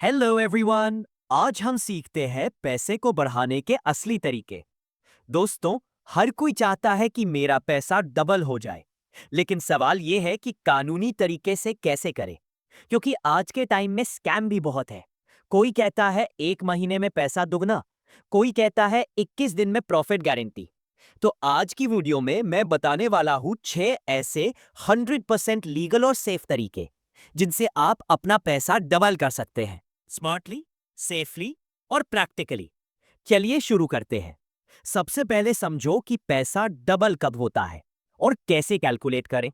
Hello everyone. आज हम सीखते हैं पैसे को बढ़ाने के असली तरीके। दोस्तों, हर कोई चाहता है कि मेरा पैसा डबल हो जाए, लेकिन सवाल यह है कि कानूनी तरीके से कैसे करें, क्योंकि आज के टाइम में स्कैम भी बहुत है। कोई कहता है 1 महीने में पैसा दुगना, कोई कहता है 21 दिन में प्रॉफिट गारंटी। तो आज की वीडियो में मैं बताने वाला हूं 6 ऐसे 100% लीगल और सेफ तरीके जिनसे आप अपना पैसा डबल कर सकते हैं, स्मार्टली, सेफली और प्रैक्टिकली। चलिए शुरू करते हैं। सबसे पहले समझो कि पैसा डबल कब होता है और कैसे कैलकुलेट करें।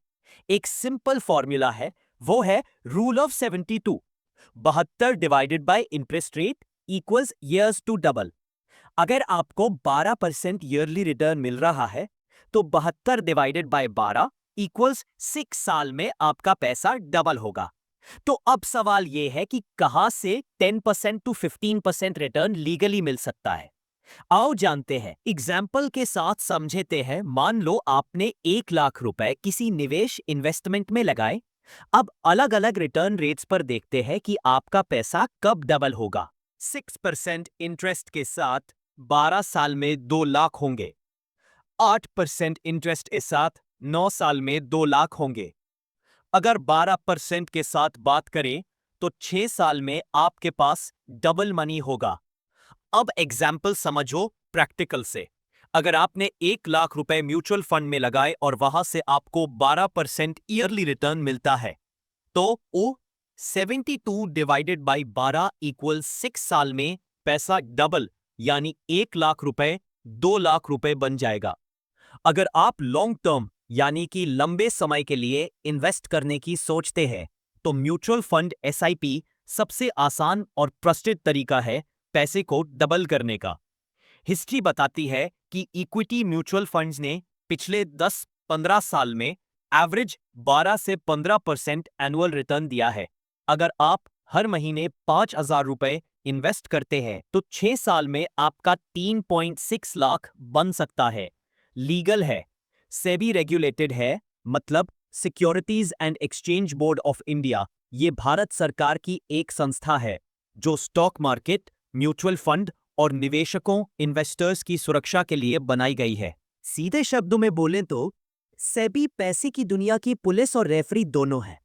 एक सिंपल फॉर्मूला है, वो है rule of 72। 72 divided by interest rate equals years to double. अगर आपको 12% ईयरली रिटर्न मिल रहा है तो 72 डिवाइडेड बाय 12 इक्वल्स 6 साल में आपका पैसा डबल होगा। तो अब सवाल यह है कि कहां से 10% टू 15% रिटर्न लीगली मिल सकता है। आओ जानते हैं, एग्जाम्पल के साथ समझते हैं। मान लो आपने 1 लाख रुपए किसी निवेश इन्वेस्टमेंट में लगाए। अब अलग अलग रिटर्न रेट्स पर देखते हैं कि आपका पैसा कब डबल होगा। 6% इंटरेस्ट के साथ 12 साल में 2 लाख होंगे। 8% इंटरेस्ट के साथ 9 साल में 2 लाख होंगे। अगर 12% के साथ बात करें तो 6 साल में आपके पास डबल मनी होगा। अब एग्जाम्पल समझो प्रैक्टिकल से। अगर आपने 1 लाख रुपए म्यूचुअल फंड में लगाए और वहां से आपको 12% ईयरली रिटर्न मिलता है, तो वो 72 डिवाइडेड बाई 12 इक्वल 6 साल में पैसा डबल यानी 1 लाख रुपए 2 लाख रुपए बन जाएगा। अगर आप लॉन्ग टर्म यानी कि लंबे समय के लिए इन्वेस्ट करने की सोचते हैं तो म्यूचुअल फंड एसआईपी सबसे आसान और ट्रस्टेड तरीका है पैसे को डबल करने का। हिस्ट्री बताती है कि इक्विटी म्यूचुअल फंड्स ने पिछले 10-15 साल में एवरेज 12 से 15% एनुअल रिटर्न दिया है। अगर आप हर महीने 5,000 रुपए इन्वेस्ट करते हैं तो 6 साल में आपका 3.6 लाख बन सकता है। लीगल है, सेबी रेगुलेटेड है, मतलब securities and exchange board of India. ये भारत सरकार की एक संस्था है जो स्टॉक मार्केट, म्यूचुअल फंड और निवेशकों इन्वेस्टर्स की सुरक्षा के लिए बनाई गई है। सीधे शब्दों में बोलें तो सेबी पैसे की दुनिया की पुलिस और रेफरी दोनों है।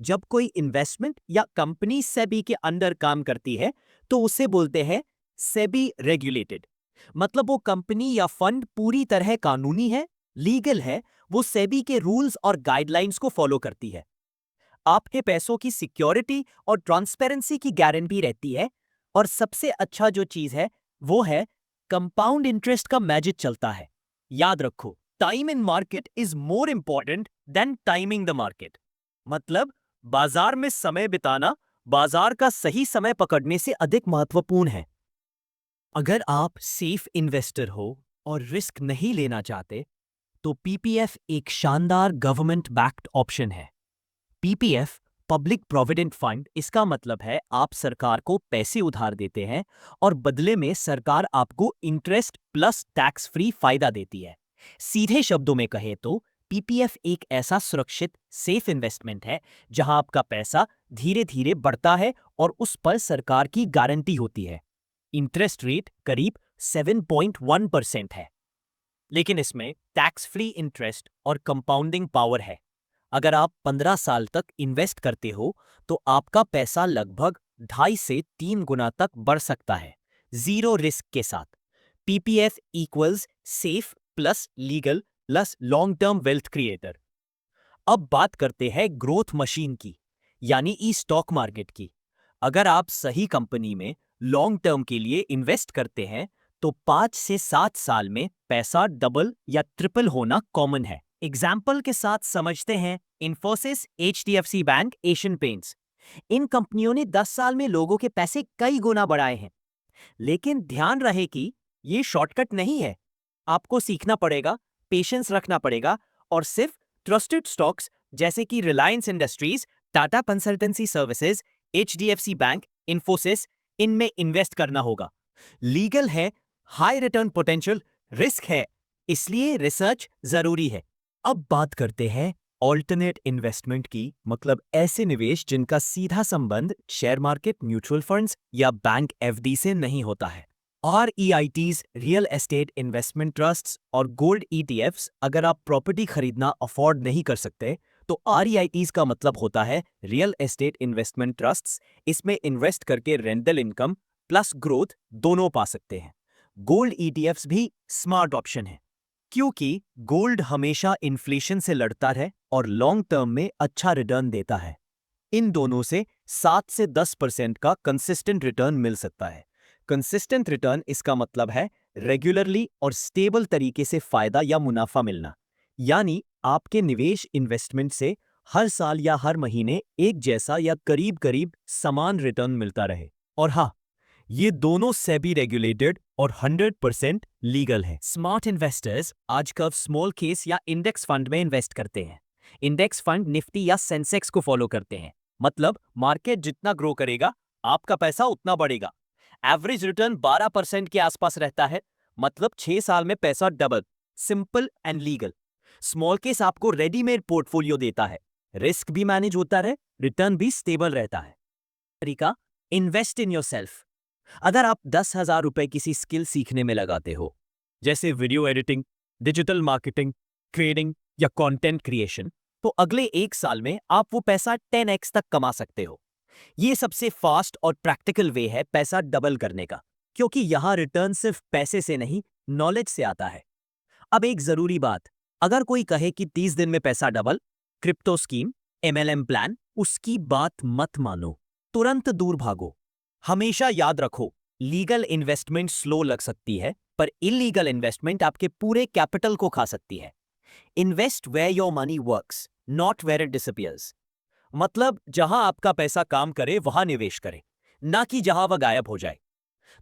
जब कोई इन्वेस्टमेंट या कंपनी सेबी के अंडर काम करती है तो उसे बोलते हैं सेबी रेगुलेटेड। मतलब वो कंपनी या फंड पूरी तरह कानूनी है, लीगल है, वो सेबी के रूल्स और गाइडलाइंस को फॉलो करती है। आपके पैसों की सिक्योरिटी और ट्रांसपेरेंसी की गारंटी रहती है। और सबसे अच्छा जो चीज है वो है कंपाउंड इंटरेस्ट का मैजिक चलता है। याद रखो, time in market is more important than timing the market. मतलब बाजार में समय बिताना बाजार का सही समय पकड़ने से अधिक महत्वपूर्ण है। अगर आप सेफ इन्वेस्टर हो और रिस्क नहीं लेना चाहते तो पीपीएफ एक शानदार गवर्नमेंट बैक्ड ऑप्शन है। पीपीएफ पब्लिक प्रोविडेंट फंड, इसका मतलब है आप सरकार को पैसे उधार देते हैं और बदले में सरकार आपको इंटरेस्ट प्लस टैक्स फ्री फायदा देती है। सीधे शब्दों में कहे तो पीपीएफ एक ऐसा सुरक्षित सेफ इन्वेस्टमेंट है जहां आपका पैसा धीरे धीरे बढ़ता है और उस पर सरकार की गारंटी होती है। इंटरेस्ट रेट करीब 7.1% है, लेकिन इसमें टैक्स फ्री इंटरेस्ट और कंपाउंडिंग पावर है। अगर आप 15 साल तक इन्वेस्ट करते हो तो आपका पैसा लगभग 2.5 से 3 गुना तक बढ़ सकता है, जीरो रिस्क के साथ। PPF equals safe plus legal plus long term wealth creator. अब बात करते हैं ग्रोथ मशीन की, यानी ई स्टॉक मार्केट की। अगर आप सही कंपनी में लॉन्ग टर्म के लिए इन्वेस्ट करते हैं तो 5 से 7 साल में पैसा डबल या ट्रिपल होना कॉमन है। एग्जाम्पल के साथ समझते हैं, इन्फोसिस, एचडीएफसी बैंक, एशियन पेंट्स। इन कंपनियों ने 10 साल में लोगों के पैसे कई गुना बढ़ाए हैं। लेकिन ध्यान रहे कि ये शॉर्टकट नहीं है। आपको सीखना पड़ेगा, पेशेंस रखना पड़ेगा और सिर्फ ट्रस्टेड स्टॉक्स जैसे कि Reliance industries, Tata consultancy services, HDFC bank, Infosys, इनमें इन्वेस्ट करना होगा। लीगल है, हाई रिटर्न पोटेंशियल, रिस्क है, इसलिए रिसर्च जरूरी है। अब बात करते हैं ऑल्टरनेट इन्वेस्टमेंट की मतलब ऐसे निवेश जिनका सीधा संबंध शेयर मार्केट, म्यूचुअल फंड्स या बैंक एफडी से नहीं होता है। REITs, real estate investment trusts और गोल्ड ETFs। अगर आप प्रॉपर्टी खरीदना अफोर्ड नहीं कर सकते तो REITs का मतलब होता है रियल एस्टेट इन्वेस्टमेंट ट्रस्ट्स। इसमें इन्वेस्ट करके रेंटल इनकम प्लस ग्रोथ दोनों पा सकते हैं। गोल्ड ETFs भी स्मार्ट ऑप्शन है क्योंकि गोल्ड हमेशा इन्फ्लेशन से लड़ता है और लॉन्ग टर्म में अच्छा रिटर्न देता है। इन दोनों से 7 से 10% का कंसिस्टेंट रिटर्न मिल सकता है। कंसिस्टेंट रिटर्न इसका मतलब है रेगुलरली और स्टेबल तरीके से फायदा या मुनाफा मिलना, यानी आपके निवेश इन्वेस्टमेंट से हर साल या हर महीने एक जैसा या करीब करीब समान रिटर्न मिलता रहे। और हाँ, ये दोनों सेबी रेगुलेटेड और 100% लीगल है। स्मार्ट इन्वेस्टर्स आजकल स्मॉल केस या इंडेक्स फंड में इन्वेस्ट करते हैं। इंडेक्स फंड निफ्टी या सेंसेक्स को फॉलो करते हैं, मतलब मार्केट जितना ग्रो करेगा आपका पैसा उतना बढ़ेगा। एवरेज रिटर्न 12% के आसपास रहता है, मतलब 6 साल में पैसा double. Simple and legal. Small case आपको रेडीमेड पोर्टफोलियो देता है, रिस्क भी मैनेज होता है, रिटर्न भी स्टेबल रहता है। तरीका, इन्वेस्ट इन योरसेल्फ। अगर आप 10,000 रुपए किसी स्किल सीखने में लगाते हो, जैसे video editing, digital marketing, trading या कंटेंट क्रिएशन, तो अगले 1 साल में आप वो पैसा 10x तक कमा सकते हो। ये सबसे फास्ट और प्रैक्टिकल वे है पैसा डबल करने का, क्योंकि यहां रिटर्न सिर्फ पैसे से नहीं, नॉलेज से आता है। अब एक जरूरी बात, अगर कोई कहे कि 30 दिन में पैसा double, crypto scheme, MLM plan, उसकी बात मत मानो, तुरंत दूर भागो। हमेशा याद रखो, लीगल इन्वेस्टमेंट स्लो लग सकती है, पर इलीगल इन्वेस्टमेंट आपके पूरे कैपिटल को खा सकती है। Invest where your money works, not where it disappears. मतलब जहां आपका पैसा काम करे वहां निवेश करें, ना कि जहां वह गायब हो जाए।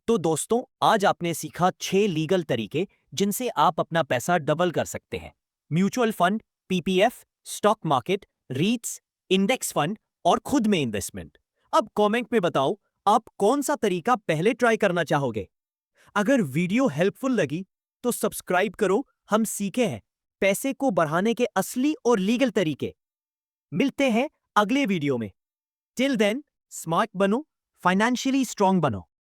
तो दोस्तों, आज आपने सीखा 6 लीगल तरीके जिनसे आप अपना पैसा डबल कर सकते हैं। Mutual fund, PPF, stock market, रीट्स, index fund और खुद में इन्वेस्टमेंट। अब कमेंट में बताओ, आप कौन सा तरीका पहले ट्राई करना चाहोगे। अगर वीडियो हेल्पफुल लगी तो सब्सक्राइब करो। हम सीखे हैं पैसे को बढ़ाने के असली और लीगल तरीके। मिलते हैं अगले वीडियो में। टिल देन, स्मार्ट बनो, फाइनेंशियली स्ट्रांग बनो।